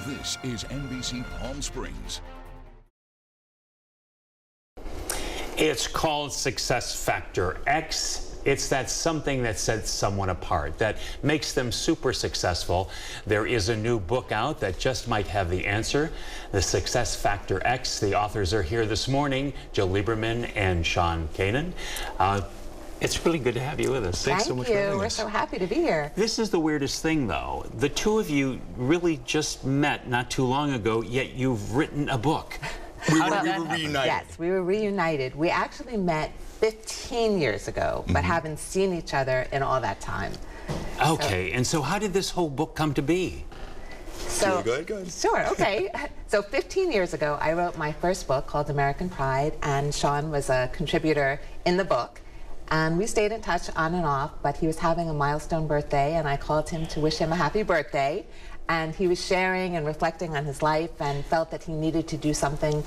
This is NBC Palm Springs. It's called Success Factor X. It's that something that sets someone apart, that makes them super successful. There is a new book out that just might have the answer, The Success Factor X. The authors are here this morning, Joe Liberman and Sean Kanan. It's really good to have you with us. Thanks so much for having us. We're so happy to be here. This is the weirdest thing, though. The two of you really just met not too long ago, yet you've written a book. We were reunited. Yes, we were reunited. We actually met 15 years ago, but haven't seen each other in all that time. Okay, and so how did this whole book come to be? So, go ahead. Sure, okay. So 15 years ago, I wrote my first book called American Pride, and Sean was a contributor in the book. And we stayed in touch on and off, but he was having a milestone birthday, and I called him to wish him a happy birthday. And he was sharing and reflecting on his life and felt that he needed to do something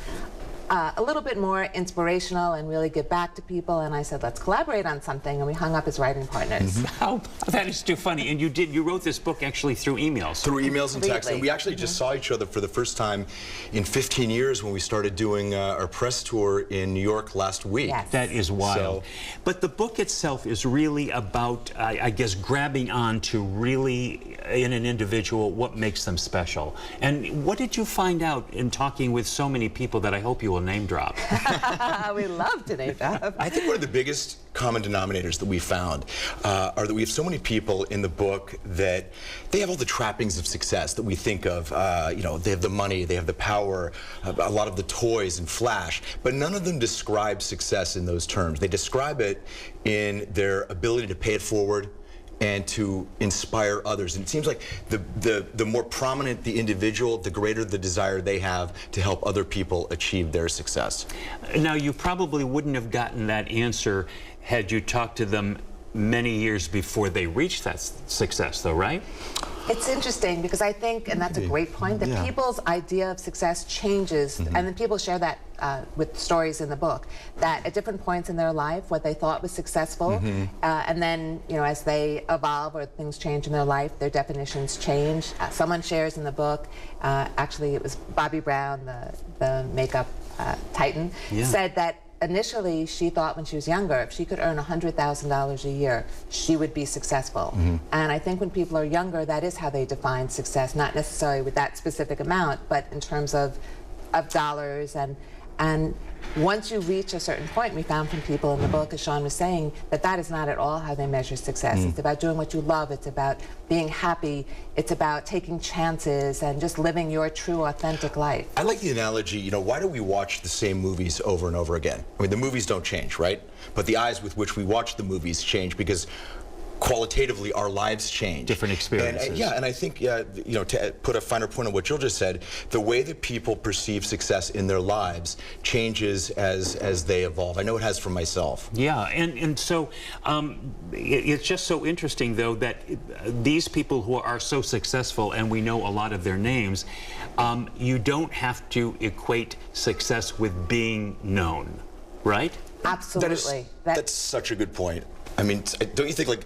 a little bit more inspirational and really give back to people. And I said, let's collaborate on something. And we hung up as writing partners. How? That is too funny. And you wrote this book actually through emails. Through emails and texts. And we actually just saw each other for the first time in 15 years when we started doing our press tour in New York last week. Yes. That is wild. But the book itself is really about, I guess, grabbing on to really, in an individual, what makes them special. And what did you find out in talking with so many people that I hope you will name drop? We love to name drop. I think one of the biggest common denominators that we found are that we have so many people in the book that they have all the trappings of success that we think of. You know, they have the money, they have the power, a lot of the toys and flash, but none of them describe success in those terms. They describe it in their ability to pay it forward and to inspire others. And it seems like the more prominent the individual, the greater the desire they have to help other people achieve their success. Now, you probably wouldn't have gotten that answer had you talked to them many years before they reached that success, though, right? It's interesting because I think, and that's a great point, that people's idea of success changes, and then people share that with stories in the book, that at different points in their life, what they thought was successful, and then, you know, as they evolve or things change in their life, their definitions change. Someone shares in the book, actually it was Bobby Brown, the makeup titan, said that initially, she thought when she was younger, if she could earn $100,000 a year, she would be successful. And I think when people are younger, that is how they define success, not necessarily with that specific amount, but in terms of dollars. And once you reach a certain point, we found from people in the book, as Sean was saying, that that is not at all how they measure success. It's about doing what you love. It's about being happy. It's about taking chances and just living your true, authentic life. I like the analogy, you know, why do we watch the same movies over and over again? I mean, the movies don't change, right? But the eyes with which we watch the movies change because qualitatively our lives change. Different experiences. And I think, you know, to put a finer point on what Jill just said, the way that people perceive success in their lives changes as they evolve. I know it has for myself. Yeah, and so it's just so interesting, though, that these people who are so successful, and we know a lot of their names, you don't have to equate success with being known, right? Absolutely. That's such a good point. I mean, don't you think, like,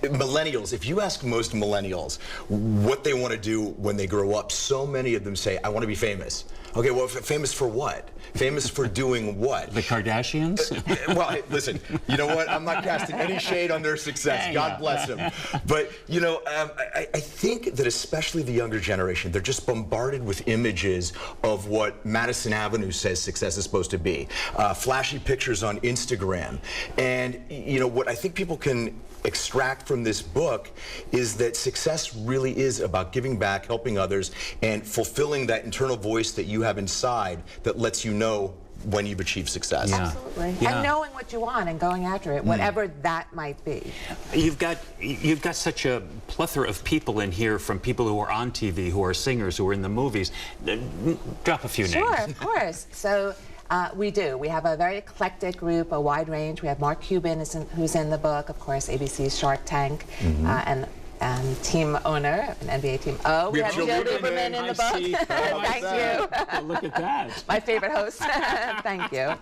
millennials, if you ask most millennials what they want to do when they grow up, so many of them say, I want to be famous. Okay, well, famous for what? Famous for doing what? The Kardashians? Well, hey, listen, you know what? I'm not casting any shade on their success. God bless them. But, you know, I think that especially the younger generation, they're just bombarded with images of what Madison Avenue says success is supposed to be. Flashy pictures on Instagram. And, you know, what I think people can extract from this book is that success really is about giving back, helping others, and fulfilling that internal voice that you have inside that lets you know when you've achieved success. Yeah. Absolutely. Yeah. And knowing what you want and going after it, whatever that might be. You've got such a plethora of people in here, from people who are on TV, who are singers, who are in the movies. Drop a few names. Sure, of course. So we do. We have a very eclectic group, a wide range. We have Mark Cuban, who's in the book, of course, ABC's Shark Tank, and team owner, an NBA team. Oh, we have Joe Liberman in the book. Thank you. Well, look at that. My favorite host. Thank you.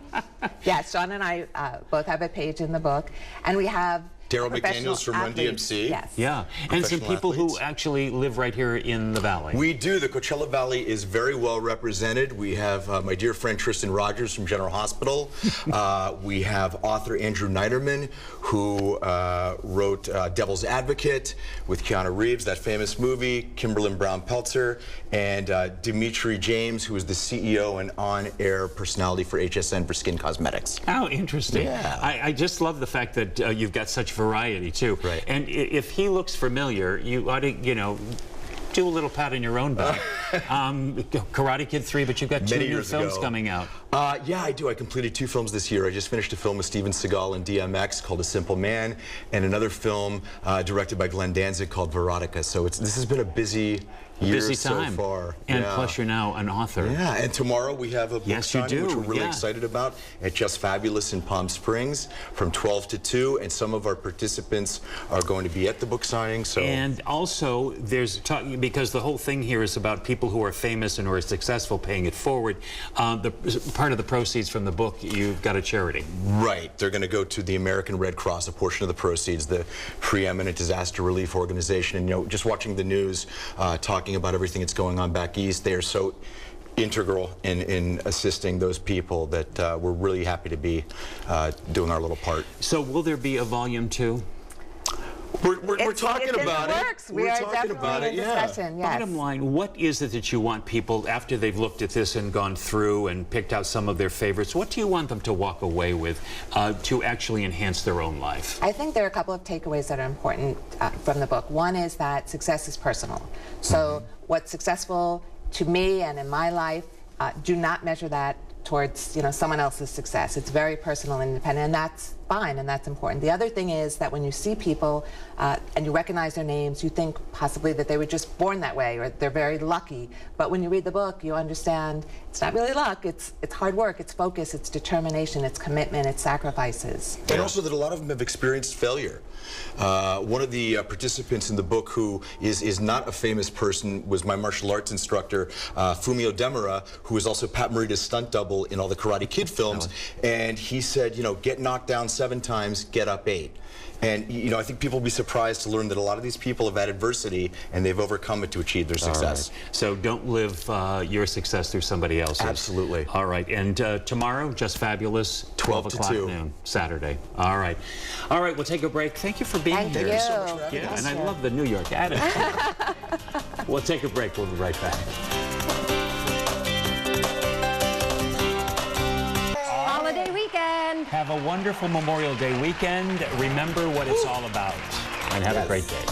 Yes, Sean and I both have a page in the book, and we have Daryl professional McDaniels from Run athletes. DMC. Yes. Yeah, and some Professional people who athletes. actually live right here in the valley. We do. The Coachella Valley is very well represented. We have my dear friend Tristan Rogers from General Hospital. We have author Andrew Niederman, who wrote Devil's Advocate with Keanu Reeves, that famous movie, Kimberlin Brown Peltzer, and Dimitri James, who is the CEO and on-air personality for HSN for Skin Cosmetics. How interesting. Yeah. I just love the fact that you've got such variety, too. Right. And if he looks familiar, you ought to, you know, do a little pat on your own back. Karate Kid 3, but you've got two new films coming out. Yeah, I do. I completed 2 films this year. I just finished a film with Steven Seagal and DMX called A Simple Man, and another film directed by Glenn Danzig called Veronica. So this has been a busy year time. so far. And yeah. plus you're now an author. Yeah, and tomorrow we have a book signing, which we're really excited about, at Just Fabulous in Palm Springs from 12 to 2, and some of our participants are going to be at the book signing. So. And also, there's because the whole thing here is about people who are famous and who are successful paying it forward. Part of the proceeds from the book, you've got a charity. Right. They're going to go to the American Red Cross, a portion of the proceeds, the preeminent disaster relief organization. And, you know, just watching the news, talking about everything that's going on back east, they are so integral in assisting those people that we're really happy to be doing our little part. So will there be a volume 2? We're talking about it. We are definitely in discussion, yes. Bottom line, what is it that you want people, after they've looked at this and gone through and picked out some of their favorites, what do you want them to walk away with to actually enhance their own life? I think there are a couple of takeaways that are important from the book. One is that success is personal. So what's successful to me and in my life, do not measure that towards, you know, someone else's success. It's very personal and independent, and that's fine, and that's important. The other thing is that when you see people and you recognize their names, you think possibly that they were just born that way or they're very lucky. But when you read the book, you understand it's not really luck. It's hard work, it's focus, it's determination, it's commitment, it's sacrifices. And also that a lot of them have experienced failure. One of the participants in the book who is not a famous person was my martial arts instructor, Fumio Demura, who is also Pat Morita's stunt double in all the Karate Kid films. And he said, you know, get knocked down 7 times, get up 8. And, you know, I think people will be surprised to learn that a lot of these people have had adversity and they've overcome it to achieve their success. Right. So don't live your success through somebody else's. Absolutely. All right. And tomorrow, Just Fabulous, 12 o'clock noon, Saturday. All right. All right, we'll take a break. Thank you for being here. Thank you so much for having us. And I love the New York attitude. We'll take a break. We'll be right back. Holiday weekend. Have a wonderful Memorial Day weekend. Remember what it's all about. And have a great day.